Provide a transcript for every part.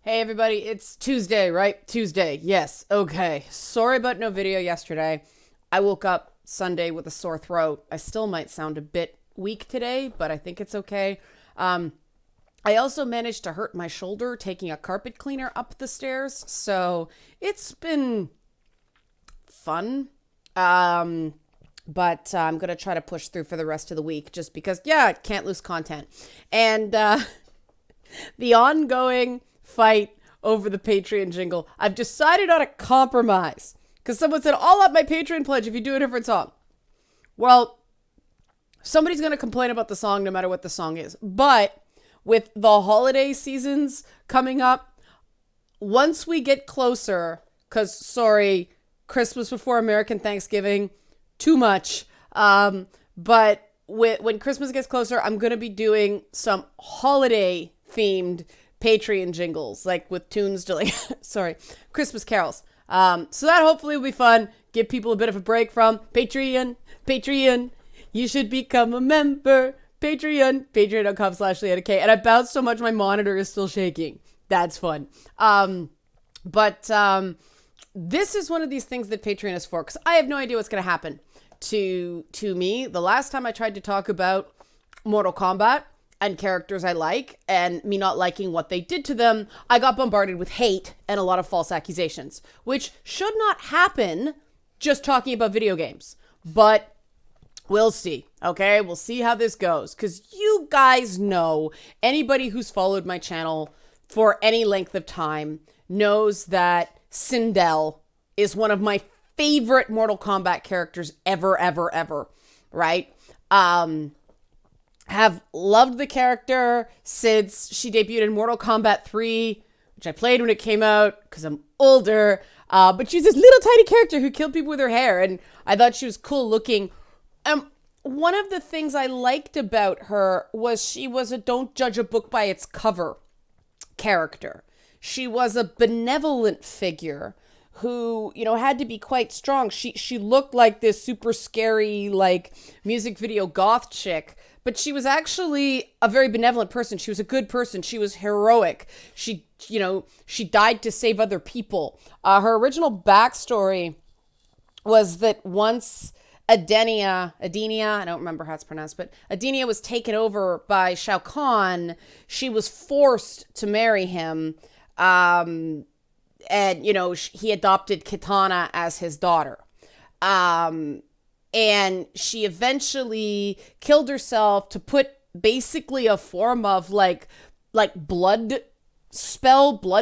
Hey everybody, it's Tuesday, right? Tuesday, yes. Okay. Sorry about no video yesterday. I woke up Sunday with a sore throat. I still might sound a bit weak today, but I think it's okay. I also managed to hurt my shoulder taking a carpet cleaner up the stairs, so it's been fun. But I'm going to try to push through for the rest of the week just because, yeah, can't lose content. And the ongoing fight over the Patreon jingle, I've decided on a compromise because someone said, I'll up my Patreon pledge if you do a different song. Well, somebody's going to complain about the song no matter what the song is. But with the holiday seasons coming up, once we get closer, because, sorry, Christmas before American Thanksgiving, too much. But when Christmas gets closer, I'm going to be doing some holiday-themed Patreon jingles, like with tunes to like, sorry, Christmas carols. So that hopefully will be fun. Give people a bit of a break from Patreon. You should become a member. Patreon.com/LeannaK. And I bounced so much my monitor is still shaking. That's fun. But this is one of these things that Patreon is for, because I have no idea what's going to happen to me. The last time I tried to talk about Mortal Kombat and characters I like and me not liking what they did to them, I got bombarded with hate and a lot of false accusations, which should not happen just talking about video games. But we'll see, okay? We'll see how this goes, because you guys know, anybody who's followed my channel for any length of time knows that Sindel is one of my favorite Mortal Kombat characters ever, right? Have loved the character since she debuted in Mortal Kombat 3, which I played when it came out because I'm older. But she's this little tiny character who killed people with her hair, and I thought she was cool looking. One of the things I liked about her was she was a don't judge a book by its cover character. She was a benevolent figure who, you know, had to be quite strong. She looked like this super scary, like, music video goth chick, but she was actually a very benevolent person. She was a good person. She was heroic. She died to save other people. Her original backstory was that once Adenia, I don't remember how it's pronounced, but Adenia was taken over by Shao Kahn, she was forced to marry him. And, you know, he adopted Kitana as his daughter. And she eventually killed herself to put basically a form of like blood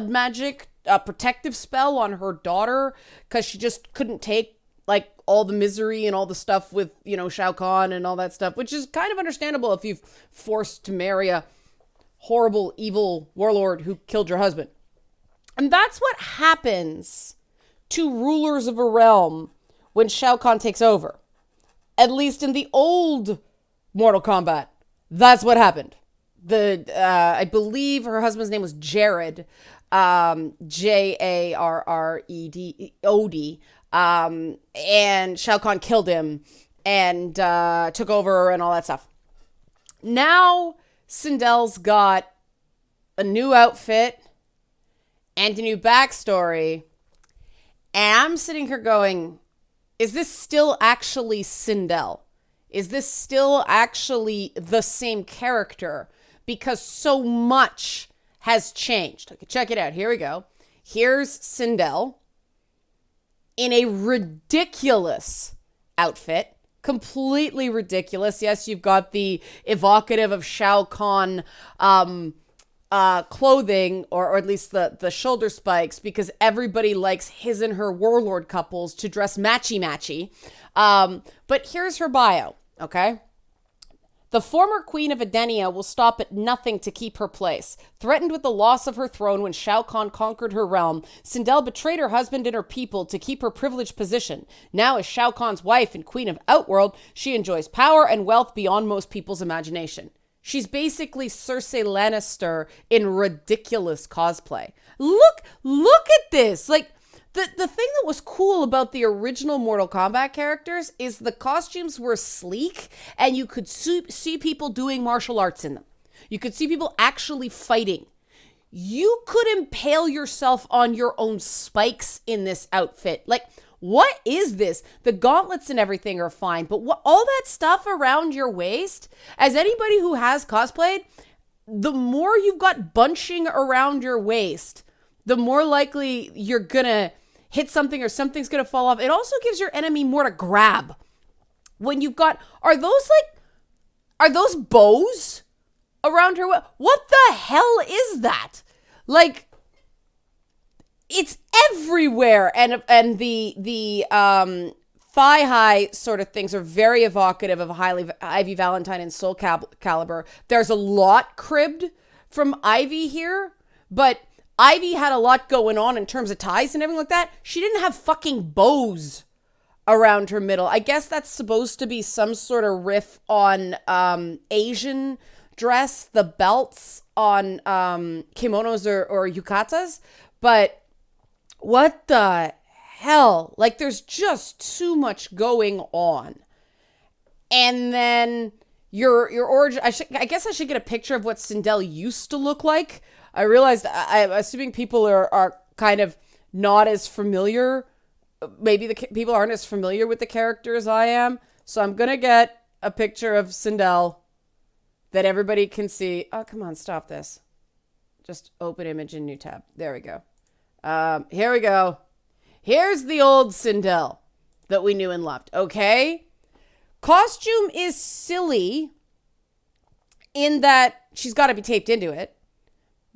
magic, a protective spell on her daughter, because she just couldn't take like all the misery and all the stuff with, you know, Shao Kahn and all that stuff, which is kind of understandable if you've forced to marry a horrible, evil warlord who killed your husband. And that's what happens to rulers of a realm when Shao Kahn takes over. At least in the old Mortal Kombat, that's what happened. I believe her husband's name was Jared, Jarrod, and Shao Kahn killed him and took over and all that stuff. Now Sindel's got a new outfit and a new backstory, and I'm sitting here going, is this still actually Sindel? Is this still actually the same character? Because so much has changed. Okay, check it out. Here we go. Here's Sindel in a ridiculous outfit. Completely ridiculous. Yes, you've got the evocative of Shao Kahn clothing, or at least the shoulder spikes, because everybody likes his and her warlord couples to dress matchy. But here's her bio, okay? The former queen of Adenia will stop at nothing to keep her place. Threatened with the loss of her throne when Shao Kahn conquered her realm, Sindel betrayed her husband and her people to keep her privileged position. Now, as Shao Kahn's wife and queen of Outworld, she enjoys power and wealth beyond most people's imagination. She's basically Cersei Lannister in ridiculous cosplay. Look at this. Like, the thing that was cool about the original Mortal Kombat characters is the costumes were sleek and you could see people doing martial arts in them. You could see people actually fighting. you could impale yourself on your own spikes in this outfit. Like, what is this? The gauntlets and everything are fine, but what all that stuff around your waist, as anybody who has cosplayed, the more you've got bunching around your waist, the more likely you're gonna hit something or something's gonna fall off. It also gives your enemy more to grab. When you've got, are those bows around her? What the hell is that? Like, it's everywhere. And the thigh high sort of things are very evocative of Ivy Valentine and Soul Calibur. There's a lot cribbed from Ivy here, but Ivy had a lot going on in terms of ties and everything like that. She didn't have fucking bows around her middle. I guess that's supposed to be some sort of riff on Asian dress, the belts on kimonos or yukatas. But what the hell? Like, there's just too much going on. And then your origin, I guess I should get a picture of what Sindel used to look like. I realized I'm assuming people are kind of not as familiar. Maybe the people aren't as familiar with the character as I am. So I'm going to get a picture of Sindel that everybody can see. Oh, come on, stop this. Just open image in new tab. There we go. Here we go. Here's the old Sindel that we knew and loved. Okay. Costume is silly in that she's got to be taped into it,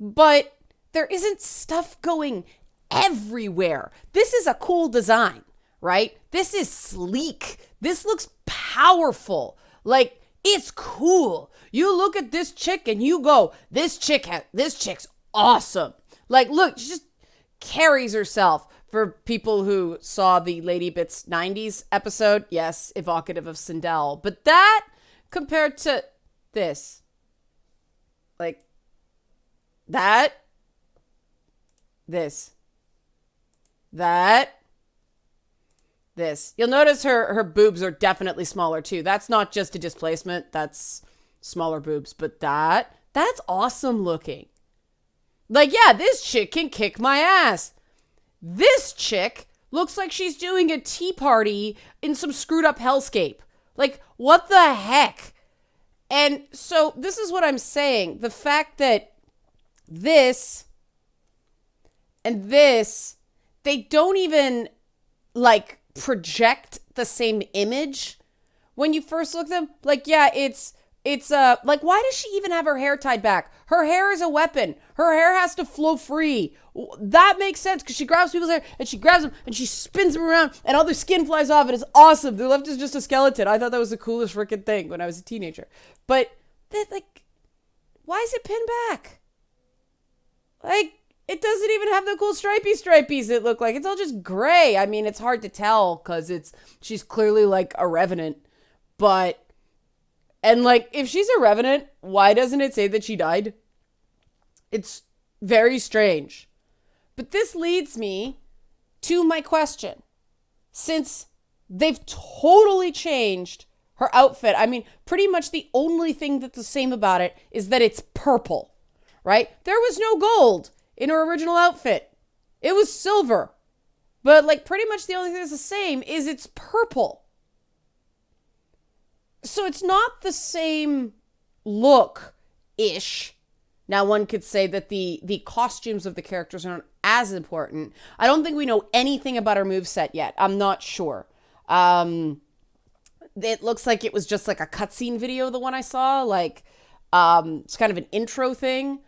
but there isn't stuff going everywhere. This is a cool design, right? This is sleek. This looks powerful. Like, it's cool. You look at this chick and you go, this chick's awesome. Like, look, she just carries herself. For people who saw the Lady Bits 90s episode, yes, evocative of Sindel. But that compared to this, like that, this. You'll notice her boobs are definitely smaller too. That's not just a displacement. That's smaller boobs. But that's awesome looking. Like, yeah, this chick can kick my ass. This chick looks like she's doing a tea party in some screwed up hellscape. Like, what the heck? And so this is what I'm saying. The fact that this and this, they don't even like project the same image when you first look at them. Like, yeah, it's like, why does she even have her hair tied back? Her hair is a weapon. Her hair has to flow free. That makes sense because she grabs people's hair and she grabs them and she spins them around and all their skin flies off and it's awesome. They're left as just a skeleton. I thought that was the coolest freaking thing when I was a teenager. But like, why is it pinned back? Like, it doesn't even have the cool stripies it look like. It's all just gray. I mean, it's hard to tell because she's clearly like a revenant, but. And like, if she's a revenant, why doesn't it say that she died? It's very strange. But this leads me to my question. Since they've totally changed her outfit, I mean, pretty much the only thing that's the same about it is that it's purple, right? There was no gold in her original outfit. It was silver. But like, pretty much the only thing that's the same is it's purple. So it's not the same look-ish. Now, one could say that the costumes of the characters aren't as important. I don't think we know anything about her moveset yet. I'm not sure. It looks like it was just like a cutscene video, the one I saw. Like, it's kind of an intro thing.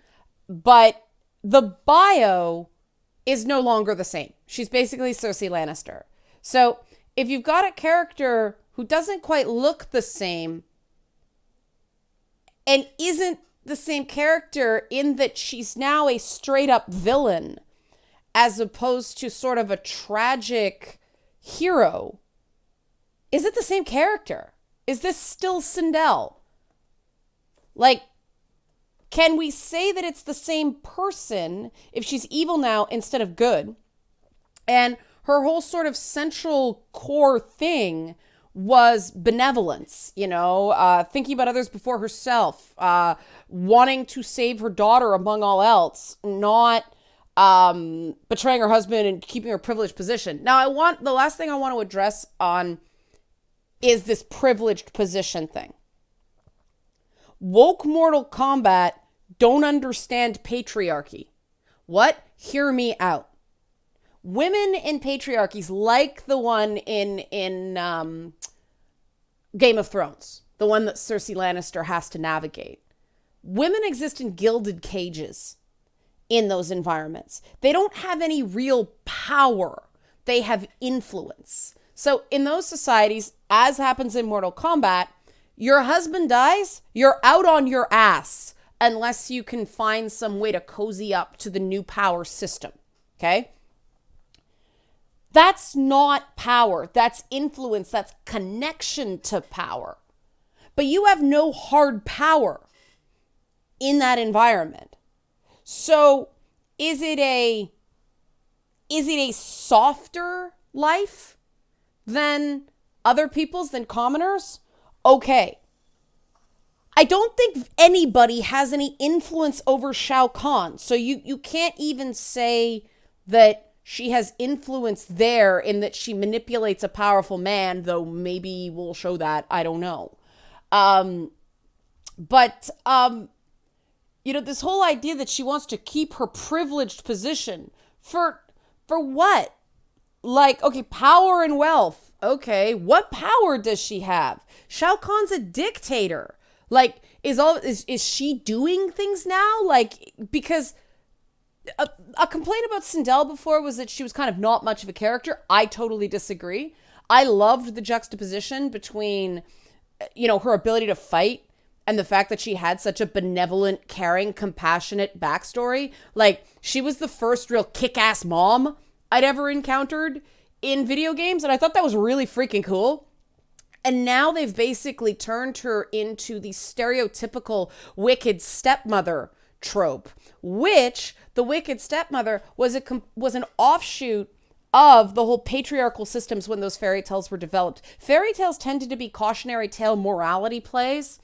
But the bio is no longer the same. She's basically Cersei Lannister. So if you've got a character who doesn't quite look the same and isn't the same character in that she's now a straight up villain as opposed to sort of a tragic hero, is it the same character? Is this still Sindel? Like, can we say that it's the same person if she's evil now instead of good? And her whole sort of central core thing was benevolence, thinking about others before herself, wanting to save her daughter among all else, not betraying her husband and keeping her privileged position. Now, the last thing I want to address on is this privileged position thing. Woke Mortal Kombat don't understand patriarchy. What? Hear me out. Women in patriarchies, like the one in Game of Thrones, the one that Cersei Lannister has to navigate. Women exist in gilded cages in those environments. They don't have any real power. They have influence. So in those societies, as happens in Mortal Kombat, your husband dies, you're out on your ass unless you can find some way to cozy up to the new power system. Okay? That's not power. That's influence. That's connection to power. But you have no hard power in that environment. So is it a softer life than other people's, than commoners? Okay. I don't think anybody has any influence over Shao Kahn. So you can't even say that she has influence there in that she manipulates a powerful man, though maybe we'll show that. I don't know. This whole idea that she wants to keep her privileged position for what? Like, okay, power and wealth. Okay, what power does she have? Shao Kahn's a dictator. Like, is she doing things now? Like, because a complaint about Sindel before was that she was kind of not much of a character. I totally disagree. I loved the juxtaposition between, her ability to fight and the fact that she had such a benevolent, caring, compassionate backstory. Like, she was the first real kick-ass mom I'd ever encountered in video games, and I thought that was really freaking cool. And now they've basically turned her into the stereotypical wicked stepmother trope, which the wicked stepmother was an offshoot of the whole patriarchal systems when those fairy tales were developed. Fairy tales tended to be cautionary tale morality plays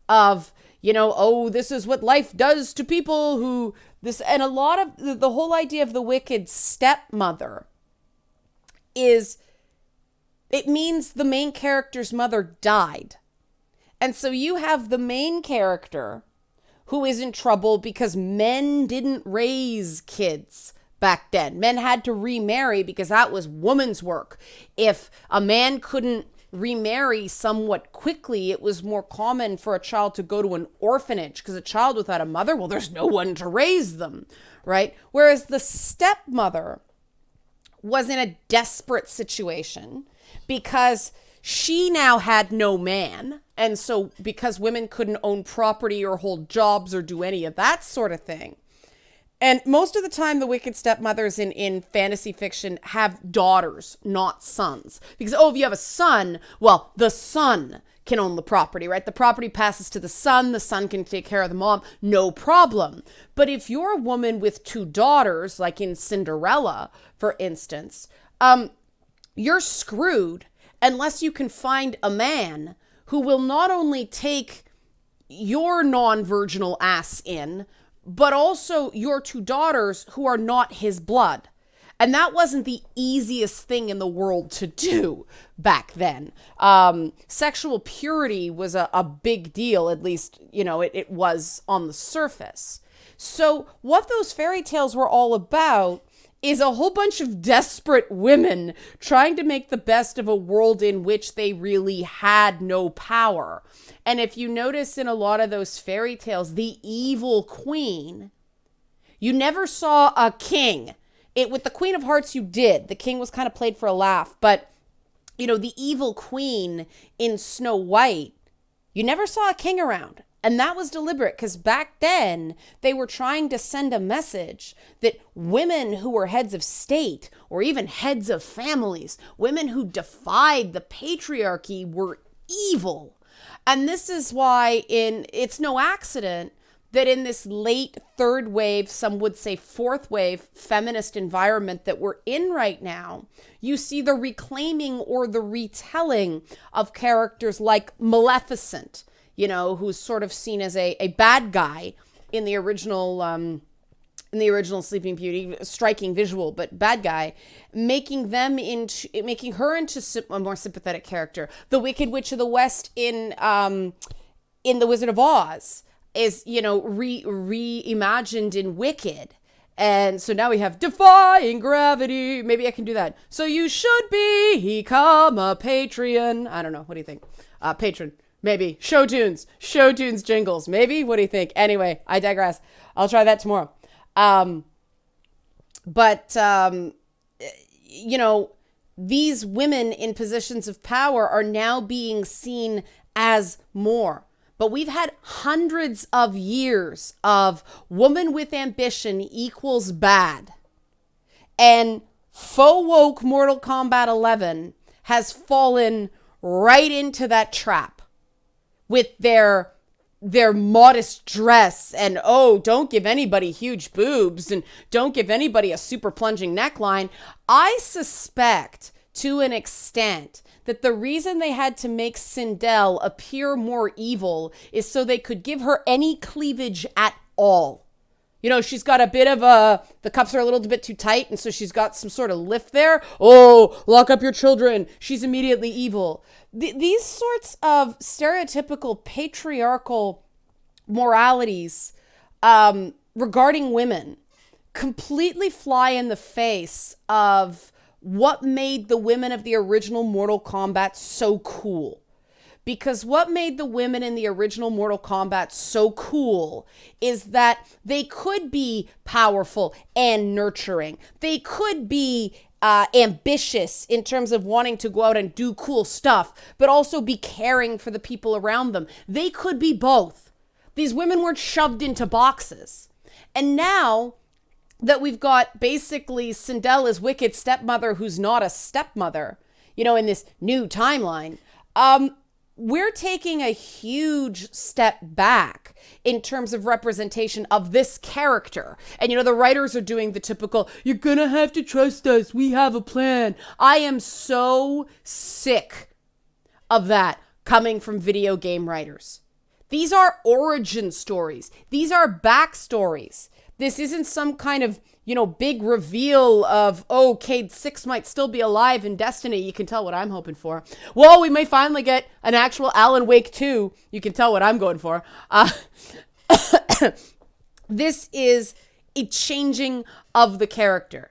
of, this is what life does to people who this, and a lot of the whole idea of the wicked stepmother is, it means the main character's mother died. And so you have the main character who is in trouble because men didn't raise kids back then. Men had to remarry because that was woman's work. If a man couldn't remarry somewhat quickly, it was more common for a child to go to an orphanage because a child without a mother, well, there's no one to raise them, right? Whereas the stepmother was in a desperate situation because she now had no man. And so because women couldn't own property or hold jobs or do any of that sort of thing. And most of the time, the wicked stepmothers in fantasy fiction have daughters, not sons. Because, if you have a son, well, the son can own the property, right? The property passes to the son can take care of the mom, no problem. But if you're a woman with two daughters, like in Cinderella, for instance, you're screwed unless you can find a man who will not only take your non-virginal ass in, but also your two daughters who are not his blood. And that wasn't the easiest thing in the world to do back then. Sexual purity was a big deal, at least, it was on the surface. So what those fairy tales were all about is a whole bunch of desperate women trying to make the best of a world in which they really had no power. And if you notice in a lot of those fairy tales, the evil queen, you never saw a king. With the Queen of Hearts, you did. The king was kind of played for a laugh. But, the evil queen in Snow White, you never saw a king around. And that was deliberate because back then they were trying to send a message that women who were heads of state or even heads of families, women who defied the patriarchy were evil. And this is why it's no accident that in this late third wave, some would say fourth wave feminist environment that we're in right now, you see the reclaiming or the retelling of characters like Maleficent, you know, who's sort of seen as a bad guy in the original Sleeping Beauty, striking visual, but bad guy, making her into a more sympathetic character. The Wicked Witch of the West in The Wizard of Oz is, you know, reimagined in Wicked. And so now we have defying gravity. Maybe I can do that. So you should become a Patreon. I don't know. What do you think? Patron. Maybe. Show tunes jingles. Maybe. What do you think? Anyway, I digress. I'll try that tomorrow. You know, these women in positions of power are now being seen as more. But we've had hundreds of years of woman with ambition equals bad. And faux woke Mortal Kombat 11 has fallen right into that trap with their modest dress and, oh, don't give anybody huge boobs and don't give anybody a super plunging neckline. I suspect to an extent that the reason they had to make Sindel appear more evil is so they could give her any cleavage at all. You know, she's got a bit of the cups are a little bit too tight, and so she's got some sort of lift there. Oh, lock up your children. She's immediately evil. These sorts of stereotypical patriarchal moralities regarding women completely fly in the face of what made the women of the original Mortal Kombat so cool. Because what made the women in the original Mortal Kombat so cool is that they could be powerful and nurturing. They could be ambitious in terms of wanting to go out and do cool stuff, but also be caring for the people around them. They could be both. These women weren't shoved into boxes. And now that we've got basically Sindel as wicked stepmother who's not a stepmother, you know, in this new timeline, we're taking a huge step back in terms of representation of this character. And, you know, the writers are doing the typical, you're gonna have to trust us, we have a plan. I am so sick of that coming from video game writers. These are origin stories. These are backstories. This isn't some kind of, you know, big reveal of, oh, Cade 6 might still be alive in Destiny. You can tell what I'm hoping for. Well, we may finally get an actual Alan Wake 2. You can tell what I'm going for. This is a changing of the character.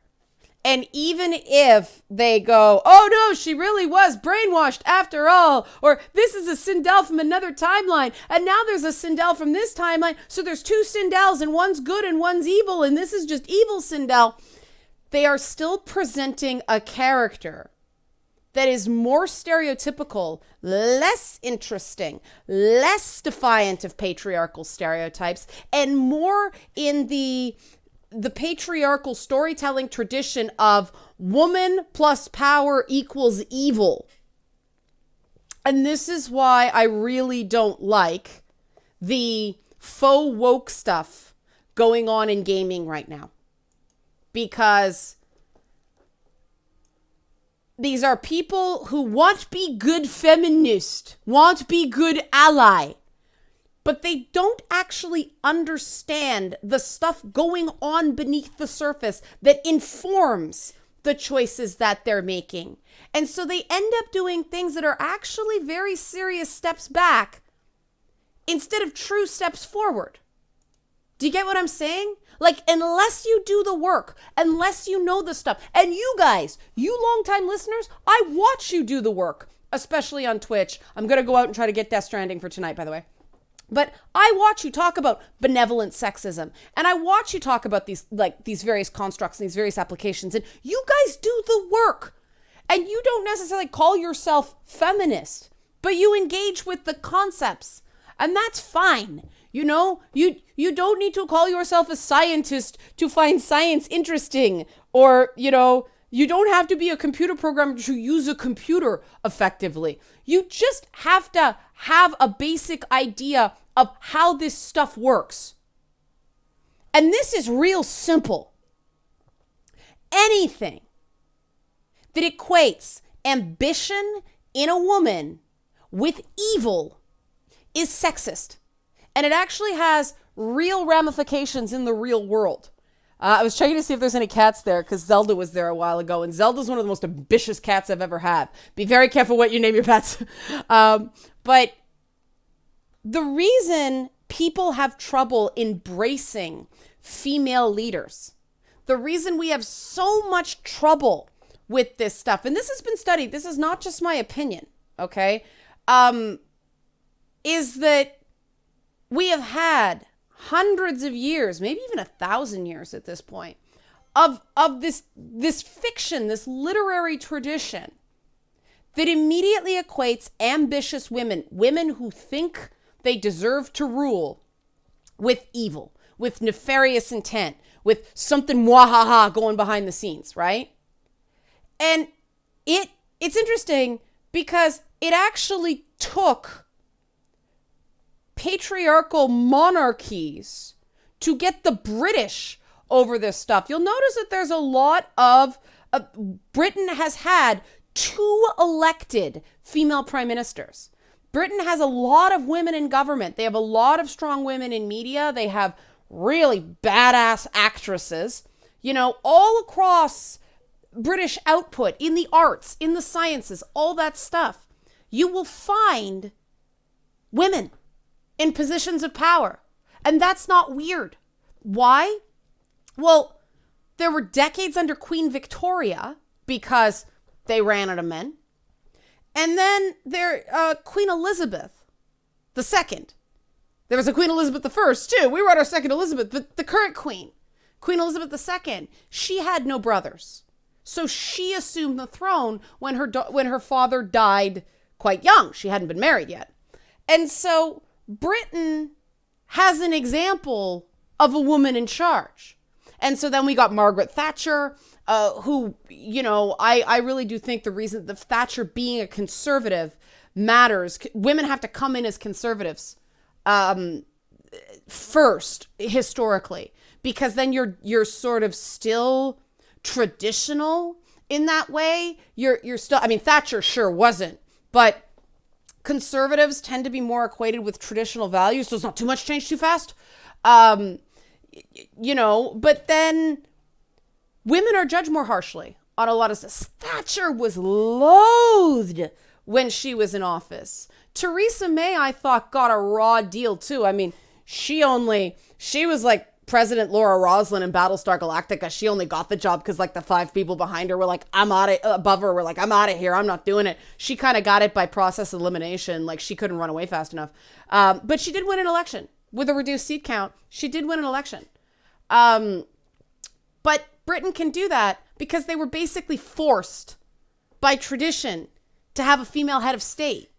And even if they go, oh no, she really was brainwashed after all, or this is a Sindel from another timeline, and now there's a Sindel from this timeline, so there's two Sindels, and one's good and one's evil, and this is just evil Sindel. They are still presenting a character that is more stereotypical, less interesting, less defiant of patriarchal stereotypes, and more in the patriarchal storytelling tradition of woman plus power equals evil. And this is why I really don't like the faux woke stuff going on in gaming right now. Because these are people who want to be good feminist, want to be good ally, but they don't actually understand the stuff going on beneath the surface that informs the choices that they're making. And so they end up doing things that are actually very serious steps back instead of true steps forward. Do you get what I'm saying? Like, unless you do the work, unless you know the stuff, and you guys, you longtime listeners, I watch you do the work, especially on Twitch. I'm going to go out and try to get Death Stranding for tonight, by the way. But I watch you talk about benevolent sexism, and I watch you talk about these various constructs and these various applications, and you guys do the work. And you don't necessarily call yourself feminist, but you engage with the concepts, and that's fine. You know, you don't need to call yourself a scientist to find science interesting, or, you know, you don't have to be a computer programmer to use a computer effectively. You just have to have a basic idea of how this stuff works. And this is real simple. Anything that equates ambition in a woman with evil is sexist. And it actually has real ramifications in the real world. I was checking to see if there's any cats there because Zelda was there a while ago. And Zelda's one of the most ambitious cats I've ever had. Be very careful what you name your pets. But the reason people have trouble embracing female leaders, the reason we have so much trouble with this stuff, and this has been studied, this is not just my opinion, okay, is that we have had hundreds of years, maybe even 1,000 years at this point, of this fiction, this literary tradition that immediately equates ambitious women who think they deserve to rule, with evil, with nefarious intent, with something wahaha going behind the scenes, right? And it's interesting because it actually took patriarchal monarchies to get the British over this stuff. You'll notice that there's a lot of Britain has had 2 elected female prime ministers. Britain has a lot of women in government. They have a lot of strong women in media. They have really badass actresses, you know, all across British output, in the arts, in the sciences, all that stuff. You will find women in positions of power. And that's not weird. Why? Well, there were decades under Queen Victoria because they ran out of men. And then Queen Elizabeth II. There was a Queen Elizabeth I too. We were at our second Elizabeth, but the current Queen Elizabeth II, she had no brothers. So she assumed the throne when her father died quite young. She hadn't been married yet. And so Britain has an example of a woman in charge. And so then we got Margaret Thatcher, who, you know, I really do think the reason that Thatcher being a conservative matters. Women have to come in as conservatives first, historically, because then you're sort of still traditional in that way. You're still, I mean, Thatcher sure wasn't, but conservatives tend to be more equated with traditional values, so it's not too much change too fast. You know, but then women are judged more harshly on a lot of stuff. Thatcher was loathed when she was in office. Theresa May, I thought, got a raw deal too. I mean, she was like President Laura Roslin in Battlestar Galactica. She only got the job because like the 5 people behind her were like, above her were like, I'm out of here. I'm not doing it. She kind of got it by process elimination. Like she couldn't run away fast enough. But she did win an election with a reduced seat count. She did win an election. But Britain can do that because they were basically forced by tradition to have a female head of state.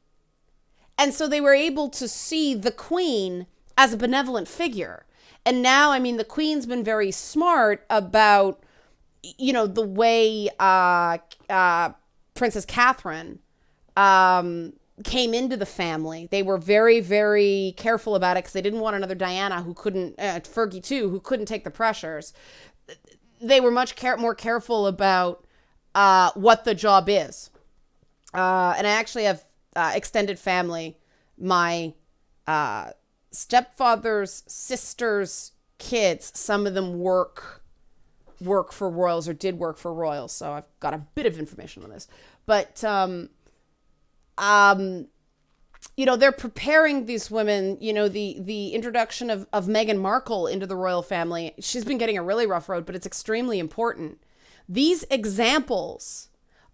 And so they were able to see the Queen as a benevolent figure. And now, I mean, the Queen's been very smart about, you know, the way Princess Catherine came into the family. They were very, very careful about it because they didn't want another Diana who couldn't, Fergie too, who couldn't take the pressures. They were much more careful about what the job is. And I actually have extended family. My stepfather's sister's kids, some of them work for royals or did work for royals. So I've got a bit of information on this. But you know, they're preparing these women, you know, the introduction of Meghan Markle into the royal family. She's been getting a really rough road, but it's extremely important. These examples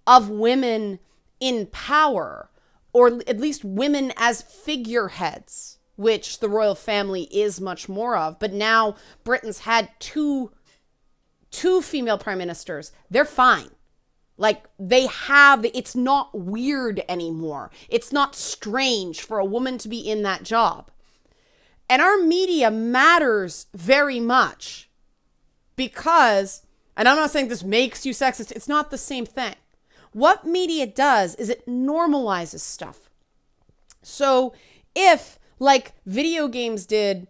of women in power, or at least women as figureheads, which the royal family is much more of. But now Britain's had two female prime ministers. They're fine. Like it's not weird anymore. It's not strange for a woman to be in that job. And our media matters very much because, and I'm not saying this makes you sexist, it's not the same thing. What media does is it normalizes stuff. So if, like video games did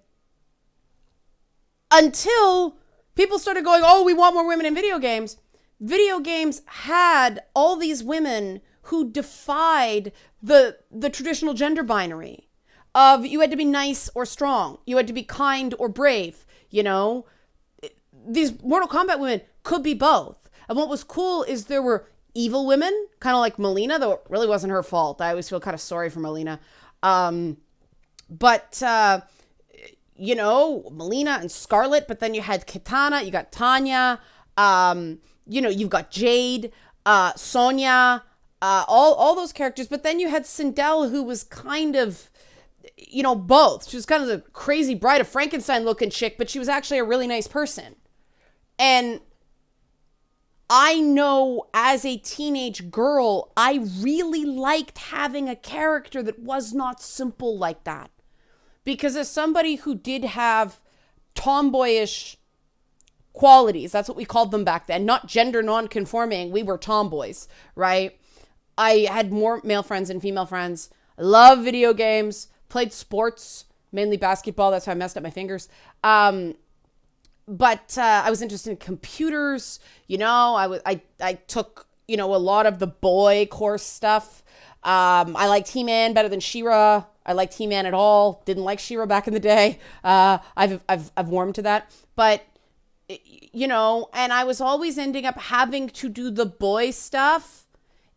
until people started going, oh, we want more women in video games. Video games had all these women who defied the traditional gender binary of you had to be nice or strong. You had to be kind or brave, you know? These Mortal Kombat women could be both. And what was cool is there were evil women, kind of like Melina, though it really wasn't her fault. I always feel kind of sorry for Melina. You know, Melina and Scarlet, but then you had Kitana, you got Tanya, you know, you've got Jade, Sonya, all those characters. But then you had Sindel, who was kind of, you know, both. She was kind of the crazy Bride of Frankenstein looking chick, but she was actually a really nice person. And I know as a teenage girl, I really liked having a character that was not simple like that. Because as somebody who did have tomboyish qualities, that's what we called them back then, not gender non-conforming, we were tomboys, right? I had more male friends than female friends. I love video games, played sports, mainly basketball, that's how I messed up my fingers. But I was interested in computers, you know, I took, you know, a lot of the boy course stuff. I liked He-Man better than She-Ra. I liked He-Man at all. Didn't like She-Ra back in the day. I've warmed to that. But, you know, and I was always ending up having to do the boy stuff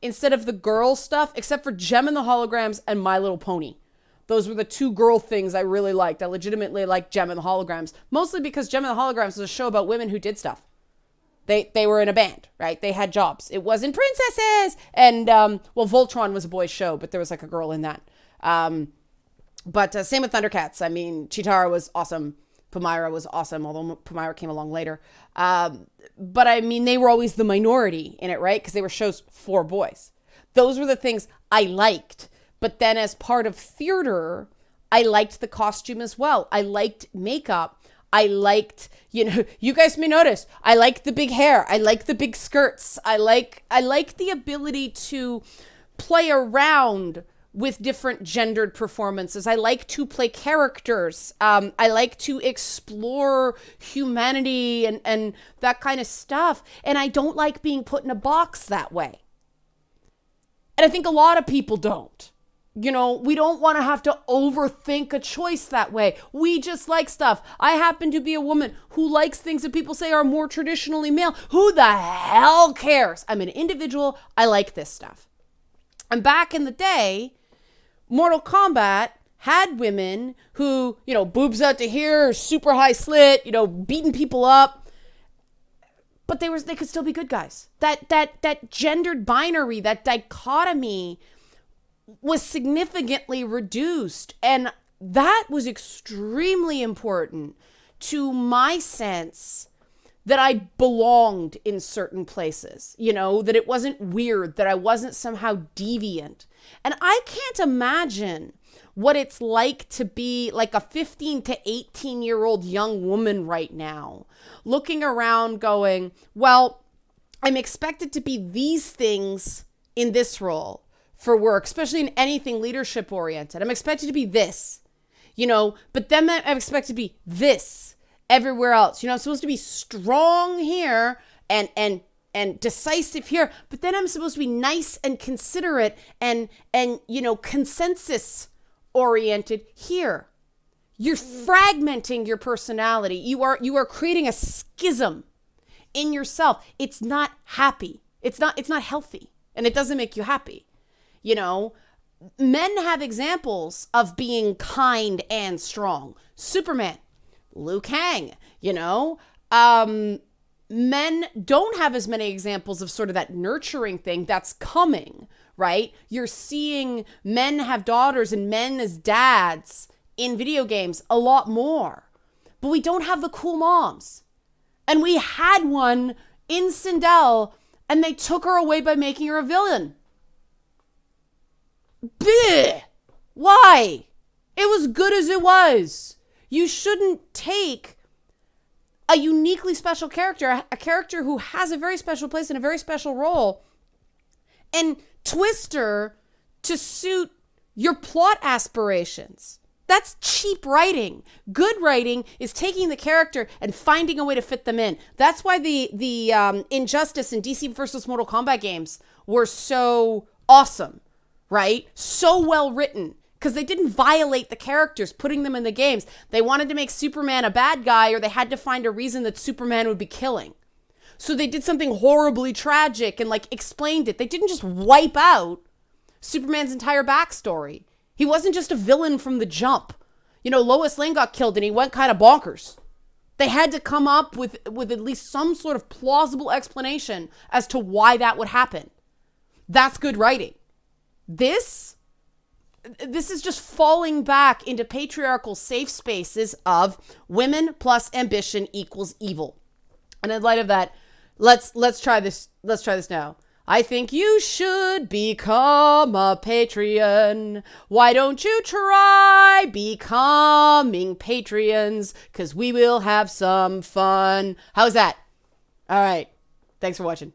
instead of the girl stuff, except for Gem and the Holograms and My Little Pony. Those were the two girl things I really liked. I legitimately liked Gem and the Holograms, mostly because Gem and the Holograms was a show about women who did stuff. They were in a band, right? They had jobs. It wasn't princesses. And, well, Voltron was a boys' show, but there was like a girl in that. But same with Thundercats. I mean, Cheetara was awesome. Palmyra was awesome, although Palmyra came along later. But I mean, they were always the minority in it, right? Because they were shows for boys. Those were the things I liked. But then as part of theater, I liked the costume as well. I liked makeup. I liked, you know, you guys may notice, I like the big hair. I like the big skirts. I like the ability to play around with different gendered performances. I like to play characters. I like to explore humanity and that kind of stuff. And I don't like being put in a box that way. And I think a lot of people don't. You know, we don't want to have to overthink a choice that way. We just like stuff. I happen to be a woman who likes things that people say are more traditionally male. Who the hell cares? I'm an individual. I like this stuff. And back in the day, Mortal Kombat had women who, you know, boobs out to here, super high slit, you know, beating people up. But they could still be good guys. That gendered binary, that dichotomy was significantly reduced. And that was extremely important to my sense that I belonged in certain places, you know, that it wasn't weird, that I wasn't somehow deviant. And I can't imagine what it's like to be like a 15 to 18-year-old young woman right now, looking around going, well, I'm expected to be these things in this role for work, especially in anything leadership oriented. I'm expected to be this, you know, but then I'm expected to be this everywhere else. You know, I'm supposed to be strong here and decisive here, but then I'm supposed to be nice and considerate and you know, consensus oriented here. You're fragmenting your personality. You are creating a schism in yourself. It's not happy. It's not healthy, and it doesn't make you happy. You know, men have examples of being kind and strong. Superman, Liu Kang, you know, men don't have as many examples of sort of that nurturing thing that's coming, right? You're seeing men have daughters and men as dads in video games a lot more, but we don't have the cool moms. And we had one in Sindel and they took her away by making her a villain. Bleh! Why? It was good as it was. You shouldn't take a uniquely special character, a character who has a very special place and a very special role, and twist her to suit your plot aspirations. That's cheap writing. Good writing is taking the character and finding a way to fit them in. That's why the Injustice and DC versus Mortal Kombat games were so awesome, right? So well written. Because they didn't violate the characters, putting them in the games. They wanted to make Superman a bad guy, or they had to find a reason that Superman would be killing. So they did something horribly tragic and like explained it. They didn't just wipe out Superman's entire backstory. He wasn't just a villain from the jump. Lois Lane got killed and he went kind of bonkers. They had to come up with at least some sort of plausible explanation as to why that would happen. That's good writing. This is just falling back into patriarchal safe spaces of women plus ambition equals evil. And in light of that, let's try this. Let's try this now. I think you should become a Patreon. Why don't you try becoming Patreons? Because we will have some fun. How's that? All right. Thanks for watching.